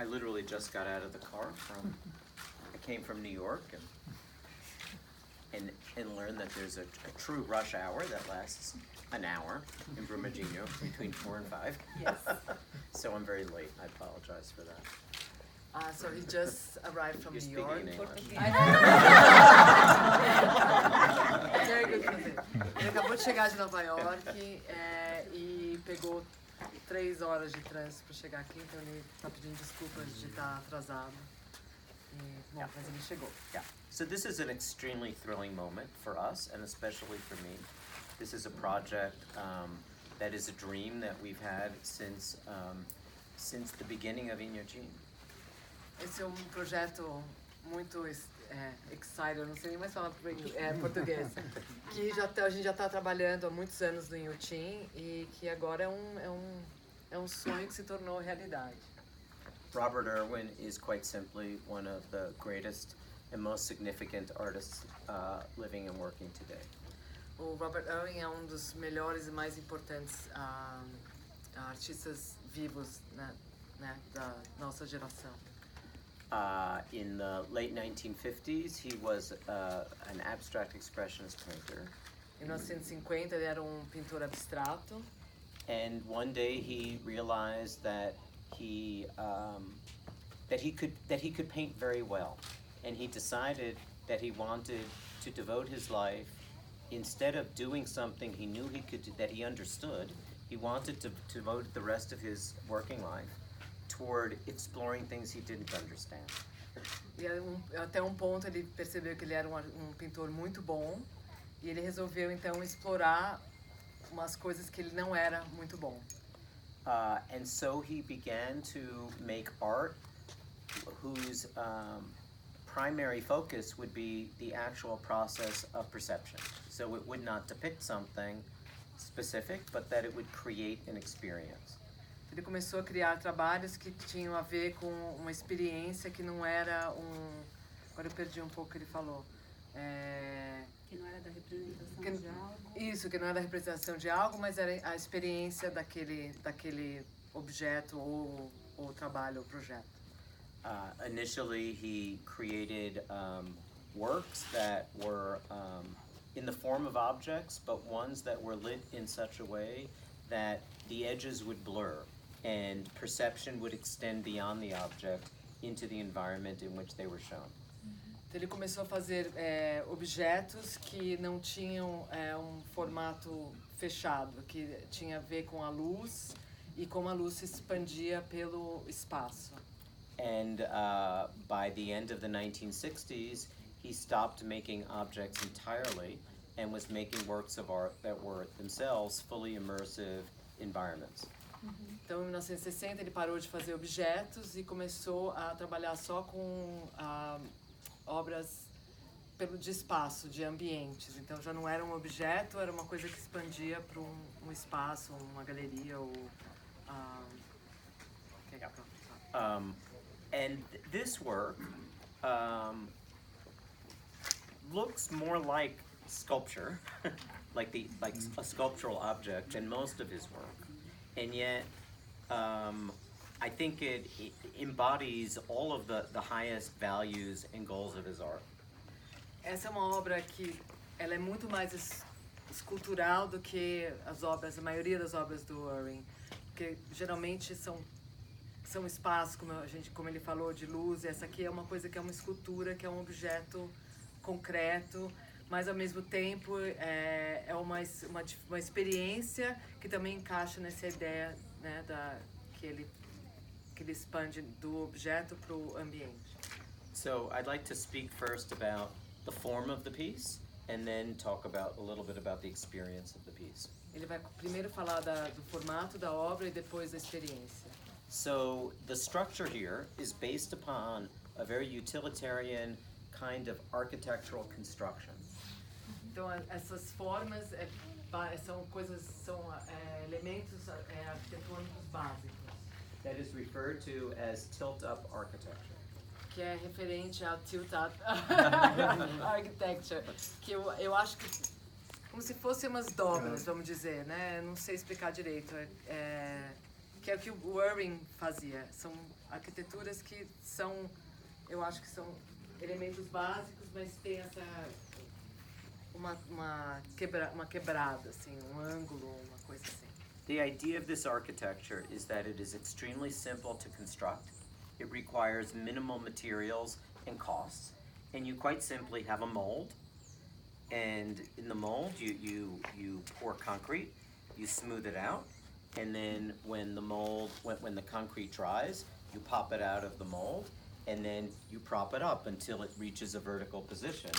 I literally just got out of the car I came from New York and learned that there's a true rush hour that lasts an hour in Brumadinho between 4 and 5. Yes. So I'm very late. I apologize for that. So he just arrived from You're New York. speaking in English. Very good for him. Ele acabou de chegar de Nova York e pegou 3 horas de trânsito para chegar aqui, então ele está pedindo desculpas de estar atrasado. Bom, mas ele chegou. Yeah. So this is an extremely thrilling moment for us, and especially for me. This is a project that is a dream that we've had since the beginning of Inhotim. Esse é projeto muito exciting, eu não sei nem mais falar português, que a gente já está trabalhando há muitos anos no Inhotim e que agora é um sonho que se tornou realidade. Robert Irwin is quite simply one of the greatest and most significant artists living and working today. O Robert Irwin é dos melhores e mais importantes artistas vivos, né, da nossa geração. In the late 1950s, he was an abstract expressionist painter. Em 1950 ele era pintor abstrato. And one day he realized that he could paint very well, and he decided that he wanted to devote his life, instead of doing something he knew he could do, that he understood, he wanted to devote the rest of his working life toward exploring things he didn't understand. E até ponto ele percebeu que ele era pintor muito bom e ele resolveu então explorar umas coisas que ele não era muito bom. And so he began to make art whose primary focus would be the actual process of perception. So it would not depict something specific, but that it would create an experience. Ele começou a criar trabalhos que tinham a ver com uma experiência que não era Agora eu perdi um pouco o que ele falou. Que não era da representação de algo. Isso, que não era da representação de algo, mas era a experiência daquele objeto ou trabalho ou projeto. Initially, he created works that were in the form of objects, but ones that were lit in such a way that the edges would blur and perception would extend beyond the object into the environment in which they were shown. Então ele começou a fazer objetos que não tinham formato fechado, que tinha a ver com a luz e como a luz se expandia pelo espaço. And by the end of the 1960s, he stopped making objects entirely and was making works of art that were themselves fully immersive environments. Então, em 1960, ele parou de fazer objetos e começou a trabalhar só com obras de espaço, de ambientes. Então, já não era um objeto, era uma coisa que expandia para um espaço, uma galeria ou... And this work looks more like sculpture, like a sculptural object than most of his work. And yet, I think it embodies all of the highest values and goals of his art. Essa é uma obra que ela é muito mais escultural do que a maioria das obras do Irwin, porque geralmente são espaços, como ele falou, de luz. Essa aqui é uma coisa que é uma escultura, que é um objeto concreto, mas ao mesmo tempo é uma experiência que também encaixa nessa ideia, né, que ele expande do objeto para o ambiente. So I'd like to speak first about the form of the piece and then talk about a little bit about the experience of the piece. Ele vai primeiro falar do formato da obra e depois da experiência. So the structure here is based upon a very utilitarian kind of architectural construction. Então essas formas são elementos arquitetônicos básicos. That is referred to as tilt-up architecture. Que é referente ao tilt-up architecture, que eu acho que como se fossem umas dobras, vamos dizer, né? Não sei explicar direito. que é o que o Irwin fazia. São arquiteturas que são, eu acho que são elementos básicos, mas tem uma quebrada, assim, um ângulo, uma coisa assim. The idea of this architecture is that it is extremely simple to construct. It requires minimal materials and costs. And you quite simply have a mold. And in the mold, you pour concrete, you smooth it out. And then when the concrete dries, you pop it out of the mold. And then you prop it up until it reaches a vertical position.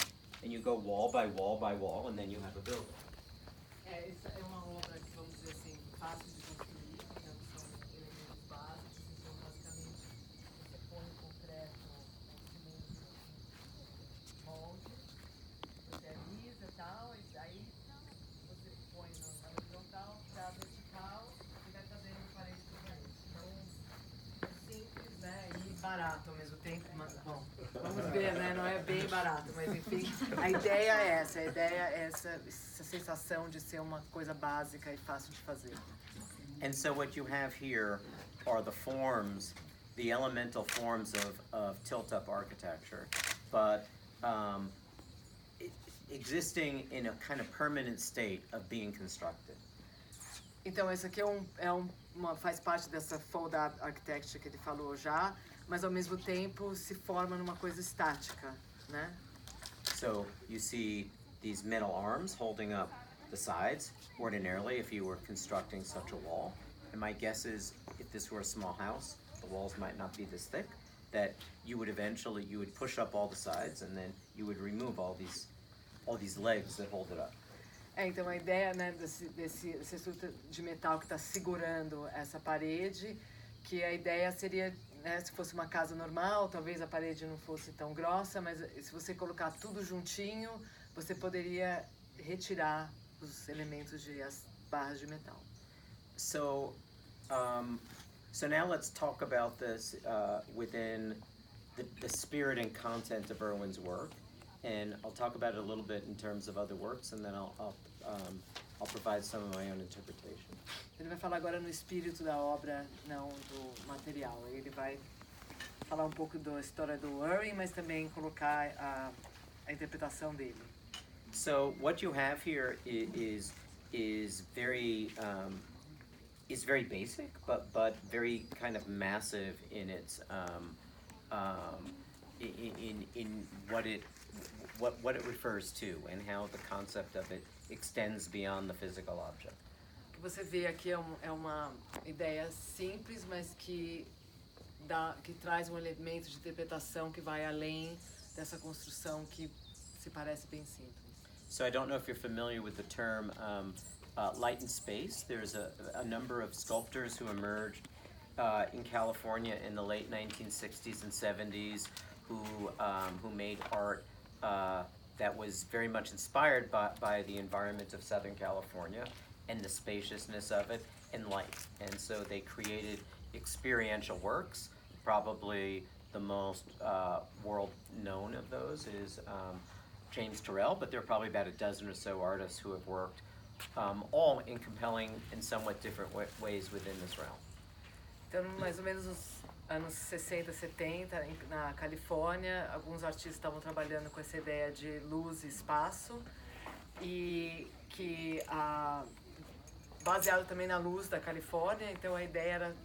And you go wall by wall by wall, and then you have a building. Essa é uma obra que, vamos dizer assim, fácil de construir, porque são elementos básicos, então basicamente você põe o concreto, o cimento no molde, você alisa e tal, e aí você põe na horizontal, para vertical, e vai fazendo parede por parede. Então, é simples, né, e barato ao mesmo tempo, mas, bom, vamos ver, né, não é bem barato, mas enfim, a ideia é essa sensação de ser uma coisa básica e fácil de fazer. And so what you have here are the forms, the elemental forms of tilt-up architecture, but existing in a kind of permanent state of being constructed. Então, esse aqui faz parte dessa fold-up architecture que ele falou já, mas ao mesmo tempo se forma numa coisa estática, né? So you see these metal arms holding up the sides, ordinarily if you were constructing such a wall. And my guess is if this were a small house, the walls might not be this thick, that you would push up all the sides and then you would remove all these legs that hold it up. Então a ideia, né, desse estrutura de metal que está segurando essa parede, que a ideia seria, né, se fosse uma casa normal, talvez a parede não fosse tão grossa, mas se você colocar tudo juntinho, você poderia retirar os elementos as barras de metal. So now let's talk about this within the spirit and content of Irwin's work, and I'll talk about it a little bit in terms of other works, and then I'll provide some of my own interpretation. Ele vai falar agora no espírito da obra, não do material. Ele vai falar um pouco da história do Irwin, mas também colocar a interpretação dele. So what you have here is very basic, but very kind of massive in its in what it refers to and how the concept of it extends beyond the physical object. O que você vê aqui é uma ideia simples, mas que traz um elemento de interpretação que vai além dessa construção que se parece bem simples. So I don't know if you're familiar with the term light and space. There's a number of sculptors who emerged in California in the late 1960s and 70s who made art that was very much inspired by the environment of Southern California and the spaciousness of it and light. And so they created experiential works. Probably the most world known of those is James Turrell, but there are probably about a dozen or so artists who have worked all in compelling and somewhat different ways within this realm. Então, mais ou menos nos anos 60, 70, na Califórnia, alguns artistas estavam trabalhando com essa ideia de luz e espaço, e que baseado também na luz da Califórnia, então a ideia era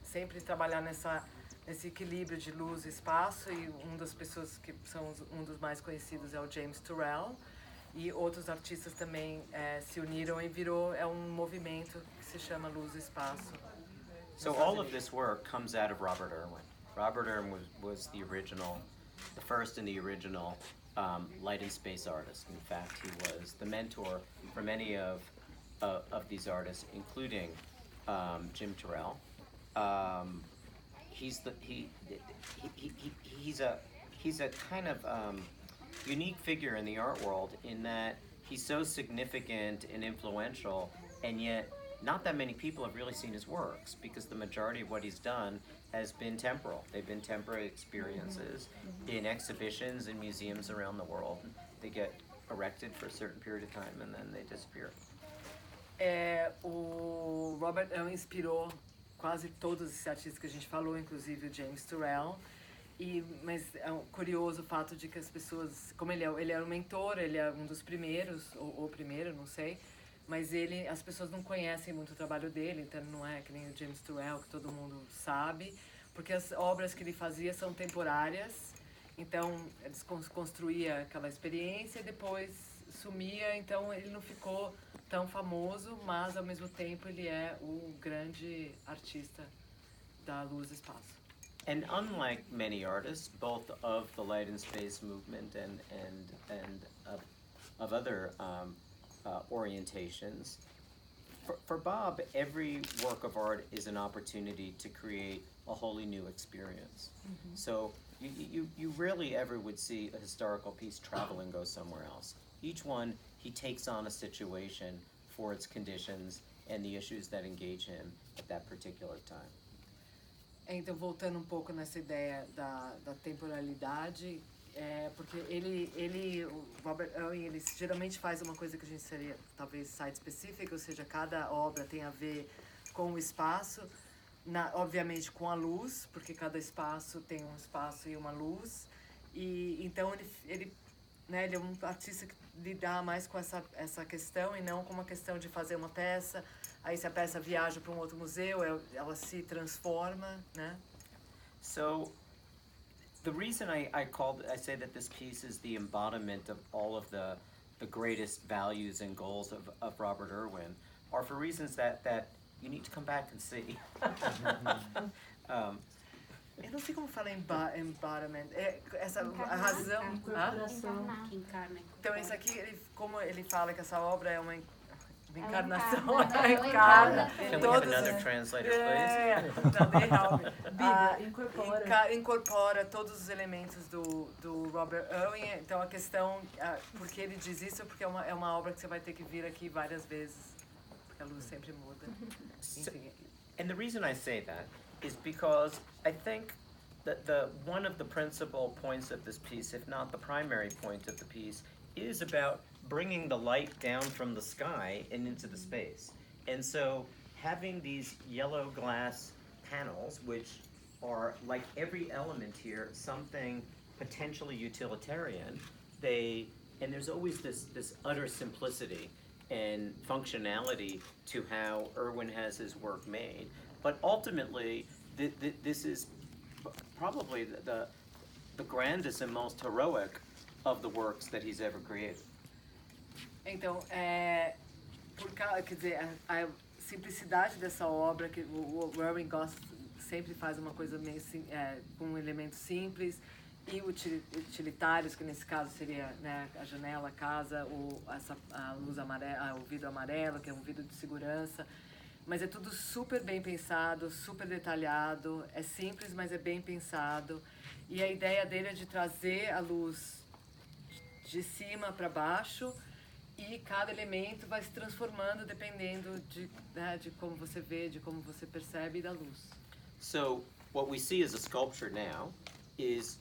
sempre trabalhar nesse equilíbrio de luz e espaço, e uma das pessoas que são um dos mais conhecidos é o James Turrell, e outros artistas também se uniram e virou um movimento que se chama Luz e Espaço. So all of this work comes out of Robert Irwin. Robert Irwin was the first and the original light and space artist. In fact, he was the mentor for many of these artists, including Jim Turrell. He's a kind of unique figure in the art world in that he's so significant and influential, and yet not that many people have really seen his works, because the majority of what he's done has been temporal. They've been temporary experiences in exhibitions in museums around the world. They get erected for a certain period of time and then they disappear. O Robert inspirou quase todos esses artistas que a gente falou, inclusive o James Turrell. Mas é curioso o fato de que as pessoas, como ele é um mentor, ele é um dos primeiros, ou o primeiro, não sei, mas as pessoas não conhecem muito o trabalho dele, então não é que nem o James Turrell, que todo mundo sabe, porque as obras que ele fazia são temporárias, então eles construía aquela experiência e depois sumia, então ele não ficou tão famoso, mas ao mesmo tempo ele é o grande artista da luz e espaço. And unlike many artists, both of the light and space movement and of other orientations, for Bob, every work of art is an opportunity to create a wholly new experience. Mm-hmm. So you rarely ever would see a historical piece travel and go somewhere else. Each one, he takes on a situation for its conditions and the issues that engage him at that particular time. Então, voltando um pouco nessa ideia da temporalidade, porque o Robert Irwin, ele geralmente faz uma coisa que a gente seria, talvez, site-específica, ou seja, cada obra tem a ver com o espaço, obviamente com a luz, porque cada espaço tem um espaço e uma luz, e então ele é um artista que lidar mais com essa questão e não com uma questão de fazer uma peça. Aí se a peça viaja para outro museu, ela se transforma, né? So, the reason I say that this piece is the embodiment of all of the greatest values and goals of Robert Irwin are for reasons that you need to come back and see. Eu não sei como falar embodiment. A razão... Encarnar. Que encarna. Então, isso aqui, como ele fala que essa obra é uma encarnação, encarna. Can we have another translator, please? Incorpora todos os elementos do Robert Irwin. Então, a questão, porque ele diz isso, porque é uma obra que você vai ter que vir aqui várias vezes, porque a luz sempre muda. Enfim. And the reason I say that is because I think that one of the principal points of this piece, if not the primary point of the piece, is about bringing the light down from the sky and into the space. And so having these yellow glass panels, which are, like every element here, something potentially utilitarian, and there's always this utter simplicity and functionality to how Irwin has his work made. But ultimately, this is probably the grandest and most heroic of the works that he's ever created. Então, quer dizer, a simplicidade dessa obra, que o Irwin sempre faz uma coisa meio com elementos simples e utilitários, que nesse caso seria, né, a janela, a casa, a luz amarela, o vidro amarelo, que é um vidro de segurança. Mas é tudo super bem pensado, super detalhado, é simples, mas é bem pensado. E a ideia dele é de trazer a luz de cima para baixo e cada elemento vai se transformando dependendo de como você vê, de como você percebe da luz. So, what we see as a sculpture now is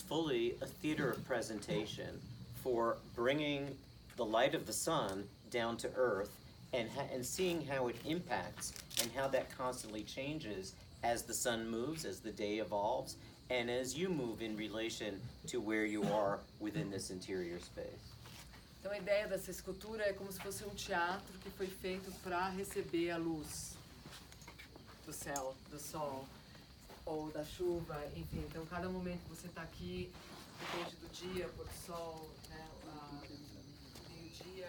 fully a theater of presentation for bringing the light of the sun down to earth and seeing how it impacts and how that constantly changes as the sun moves, as the day evolves, and as you move in relation to where you are within this interior space. Então a ideia dessa escultura é como se fosse um teatro que foi feito para receber a luz do céu, do sol ou da chuva, enfim. Então cada momento que você está aqui depende do dia, pôr do sol, né, meio-dia.